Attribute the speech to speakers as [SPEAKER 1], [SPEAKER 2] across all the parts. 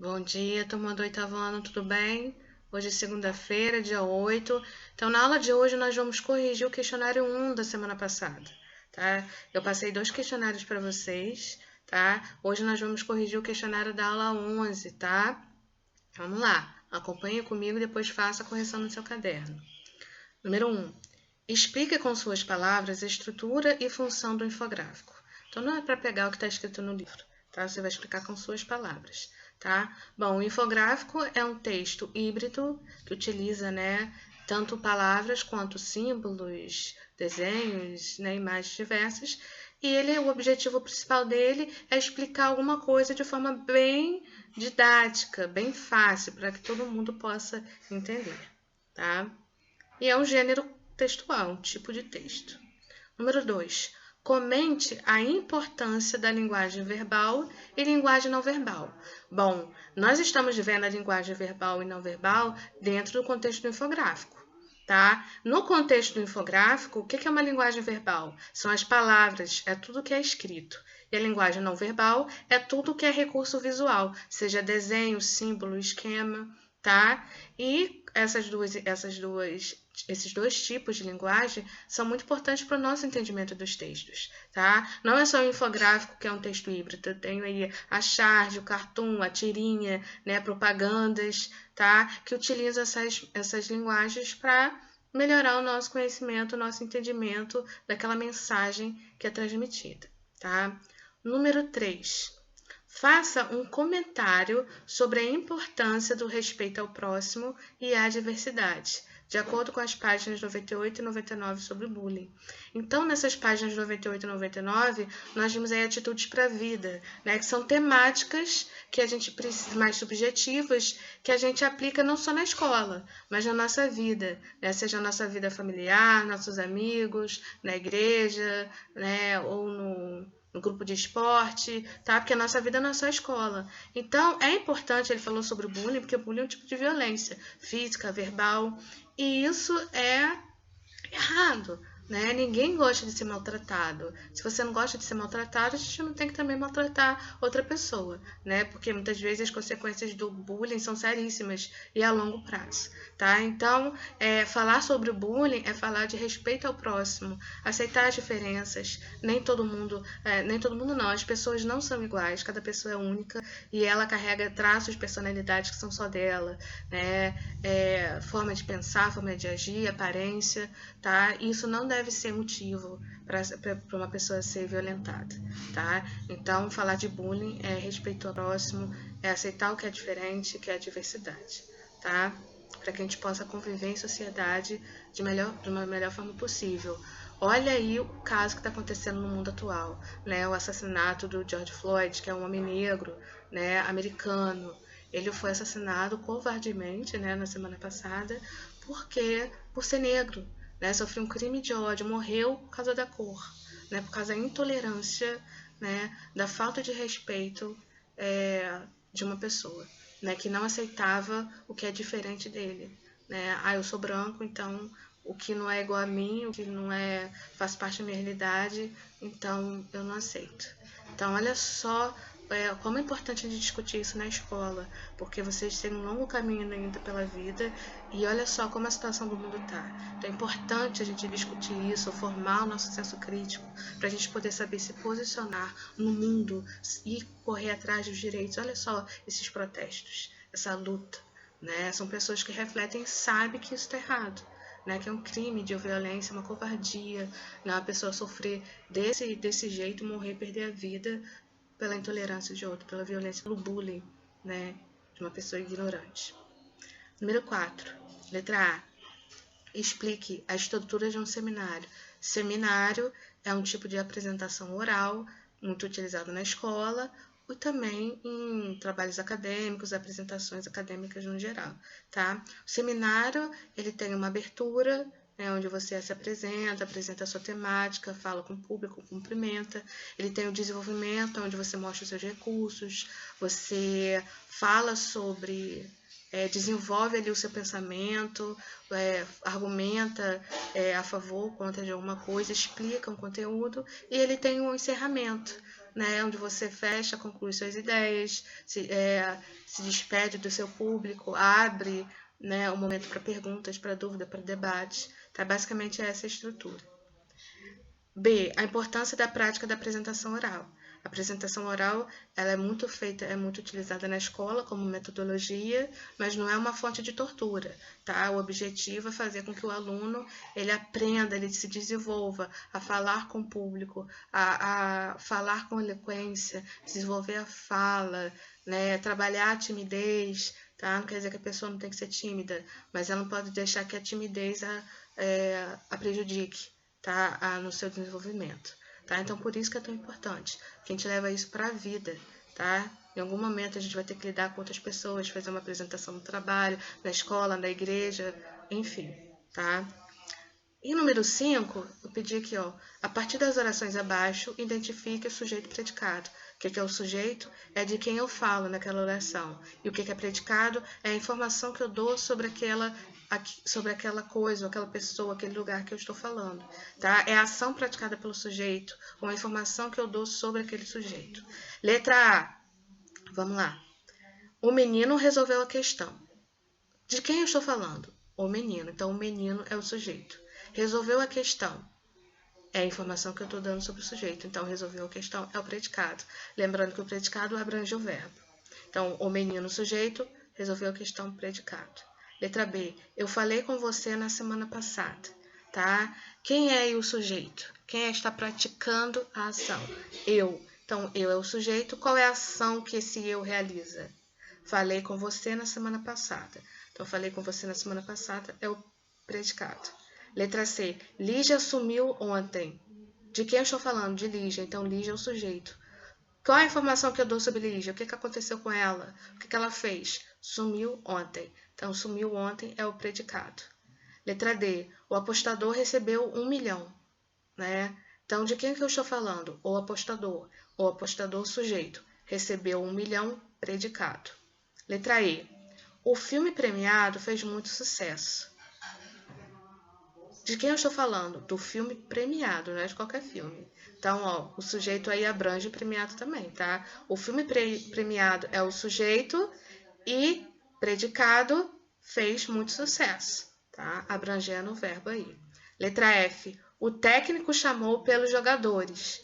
[SPEAKER 1] Bom dia, turma do oitavo ano, tudo bem? Hoje é segunda-feira, dia 8. Então, na aula de hoje, nós vamos corrigir o questionário 1 da semana passada, tá? Eu passei 2 questionários para vocês, tá? Hoje nós vamos corrigir o questionário da aula 11, tá? Vamos lá, acompanhe comigo e depois faça a correção no seu caderno. Número 1. Explique com suas palavras a estrutura e função do infográfico. Então, não é para pegar o que está escrito no livro, tá? Você vai explicar com suas palavras, tá? Bom, o infográfico é um texto híbrido que utiliza, né, tanto palavras quanto símbolos, desenhos, né, imagens diversas. E o objetivo principal dele é explicar alguma coisa de forma bem didática, bem fácil, para que todo mundo possa entender, tá? E é um gênero textual, um tipo de texto. Número 2. Comente a importância da linguagem verbal e linguagem não verbal. Bom, nós estamos vendo a linguagem verbal e não verbal dentro do contexto do infográfico. Tá? No contexto do infográfico, o que é uma linguagem verbal? São as palavras, é tudo que é escrito. E a linguagem não verbal é tudo que é recurso visual, seja desenho, símbolo, esquema, tá? E esses dois tipos de linguagem são muito importantes para o nosso entendimento dos textos, tá? Não é só o infográfico que é um texto híbrido, eu tenho aí a charge, o cartoon, a tirinha, né, propagandas, tá? Que utilizam essas linguagens para melhorar o nosso conhecimento, o nosso entendimento daquela mensagem que é transmitida, tá? Número 3. Faça um comentário sobre a importância do respeito ao próximo e à diversidade, de acordo com as páginas 98 e 99 sobre bullying. Então, nessas páginas 98 e 99, nós vimos aí atitudes para a vida, né, que são temáticas que a gente precisa, mais subjetivas, que a gente aplica não só na escola, mas na nossa vida, né, seja na nossa vida familiar, nossos amigos, na igreja, né, ou no grupo de esporte, tá? Porque a nossa vida não é só escola. Então, é importante, ele falou sobre o bullying, porque o bullying é um tipo de violência física, verbal, e isso é errado, né? Ninguém gosta de ser maltratado. Se você não gosta de ser maltratado, a gente não tem que também maltratar outra pessoa, né? Porque muitas vezes as consequências do bullying são seríssimas e a longo prazo, tá? Então, falar sobre o bullying é falar de respeito ao próximo, aceitar as diferenças. Nem todo mundo não, as pessoas não são iguais, cada pessoa é única e ela carrega traços de personalidade que são só dela, né? Forma de pensar, forma de agir, aparência, tá? Isso não deve ser motivo para uma pessoa ser violentada, tá? Então, falar de bullying é respeito ao próximo, é aceitar o que é diferente, que é a diversidade, tá? Para que a gente possa conviver em sociedade de uma melhor forma possível. Olha aí o caso que está acontecendo no mundo atual, né? O assassinato do George Floyd, que é um homem negro, né? Americano. Ele foi assassinado covardemente, né? Na semana passada, por ser negro, né? Sofreu um crime de ódio, morreu por causa da cor, né? Por causa da intolerância, né? Da falta de respeito de uma pessoa, né? Que não aceitava o que é diferente dele, né? Ah, eu sou branco, então o que não é igual a mim, o que não faz parte da minha realidade, então eu não aceito. Então, olha só como é importante a gente discutir isso na escola, porque vocês têm um longo caminho ainda pela vida e olha só como a situação do mundo está. Então é importante a gente discutir isso, formar o nosso senso crítico, para a gente poder saber se posicionar no mundo e correr atrás dos direitos. Olha só esses protestos, essa luta, né? São pessoas que refletem e sabem que isso está errado. Né, que é um crime de violência, uma covardia, né, uma pessoa sofrer desse jeito, morrer, perder a vida pela intolerância de outro, pela violência, pelo bullying, né, de uma pessoa ignorante. Número 4, letra A. Explique a estrutura de um seminário. Seminário é um tipo de apresentação oral, muito utilizado na escola, e também em trabalhos acadêmicos, apresentações acadêmicas no geral, tá? O seminário, ele tem uma abertura, onde você se apresenta a sua temática, fala com o público, cumprimenta. Ele tem o desenvolvimento, onde você mostra os seus recursos, você fala sobre desenvolve ali o seu pensamento, argumenta a favor, contra de alguma coisa, explica um conteúdo e ele tem um encerramento, né, onde você fecha, conclui suas ideias, se despede do seu público, abre, né, um momento para perguntas, para dúvida, para debate. Tá? Basicamente essa é a estrutura. B. A importância da prática da apresentação oral. A apresentação oral ela é muito utilizada na escola como metodologia, mas não é uma fonte de tortura, tá? O objetivo é fazer com que o aluno ele aprenda, ele se desenvolva a falar com o público, a falar com eloquência, desenvolver a fala, né? Trabalhar a timidez, tá? Não quer dizer que a pessoa não tem que ser tímida, mas ela não pode deixar que a timidez a prejudique, tá? No seu desenvolvimento. Tá? Então, por isso que é tão importante, que a gente leva isso para a vida, tá? Em algum momento a gente vai ter que lidar com outras pessoas, fazer uma apresentação no trabalho, na escola, na igreja, enfim, tá? E número 5, eu pedi aqui, ó, a partir das orações abaixo, identifique o sujeito predicado. O que é o sujeito? É de quem eu falo naquela oração. E o que é predicado? É a informação que eu dou sobre aquela coisa, aquela pessoa, aquele lugar que eu estou falando. Tá? É a ação praticada pelo sujeito, ou a informação que eu dou sobre aquele sujeito. Letra A. Vamos lá. O menino resolveu a questão. De quem eu estou falando? O menino. Então, o menino é o sujeito. Resolveu a questão. É a informação que eu estou dando sobre o sujeito. Então, resolveu a questão é o predicado. Lembrando que o predicado abrange o verbo. Então, o menino, sujeito, resolveu a questão, predicado. Letra B. Eu falei com você na semana passada. Tá? Quem é o sujeito? Quem está praticando a ação? Eu. Então, eu é o sujeito. Qual é a ação que esse eu realiza? Falei com você na semana passada. Então, falei com você na semana passada é o predicado. Letra C. Lígia sumiu ontem. De quem eu estou falando? De Lígia. Então, Lígia é o sujeito. Qual é a informação que eu dou sobre Lígia? O que aconteceu com ela? O que ela fez? Sumiu ontem. Então, sumiu ontem é o predicado. Letra D. O apostador recebeu 1 milhão. Né? Então, de quem que eu estou falando? O apostador. O apostador sujeito. Recebeu 1 milhão, predicado. Letra E. O filme premiado fez muito sucesso. De quem eu estou falando? Do filme premiado, não é de qualquer filme. Então, ó, o sujeito aí abrange o premiado também, tá? O filme premiado é o sujeito e predicado fez muito sucesso, tá? Abrangendo o verbo aí. Letra F. O técnico chamou pelos jogadores.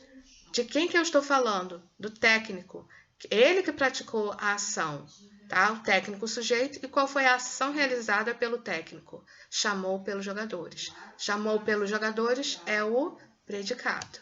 [SPEAKER 1] De quem que eu estou falando? Do técnico. Ele que praticou a ação. Tá? O técnico sujeito. E qual foi a ação realizada pelo técnico? Chamou pelos jogadores. Chamou pelos jogadores é o predicado.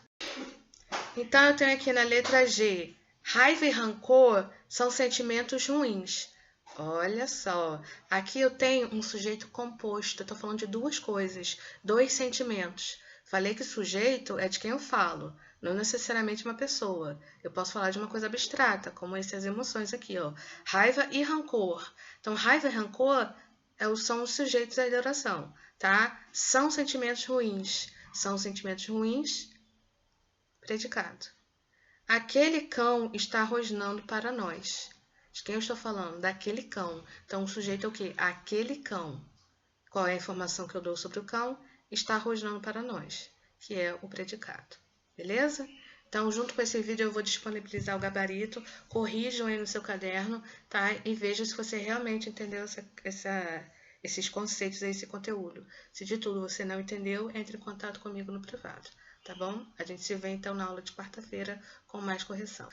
[SPEAKER 1] Então, eu tenho aqui na letra G. Raiva e rancor são sentimentos ruins. Olha só. Aqui eu tenho um sujeito composto. Eu estou falando de duas coisas. Dois sentimentos. Falei que sujeito é de quem eu falo. Não necessariamente uma pessoa. Eu posso falar de uma coisa abstrata, como essas emoções aqui, ó. Raiva e rancor. Então, raiva e rancor são os sujeitos da oração, tá? São sentimentos ruins. São sentimentos ruins, predicado. Aquele cão está rosnando para nós. De quem eu estou falando? Daquele cão. Então, o sujeito é o quê? Aquele cão. Qual é a informação que eu dou sobre o cão? Está rosnando para nós, que é o predicado. Beleza? Então, junto com esse vídeo, eu vou disponibilizar o gabarito. Corrijam aí no seu caderno, tá? E veja se você realmente entendeu esses conceitos, esse conteúdo. Se de tudo você não entendeu, entre em contato comigo no privado, tá bom? A gente se vê, então, na aula de quarta-feira com mais correção.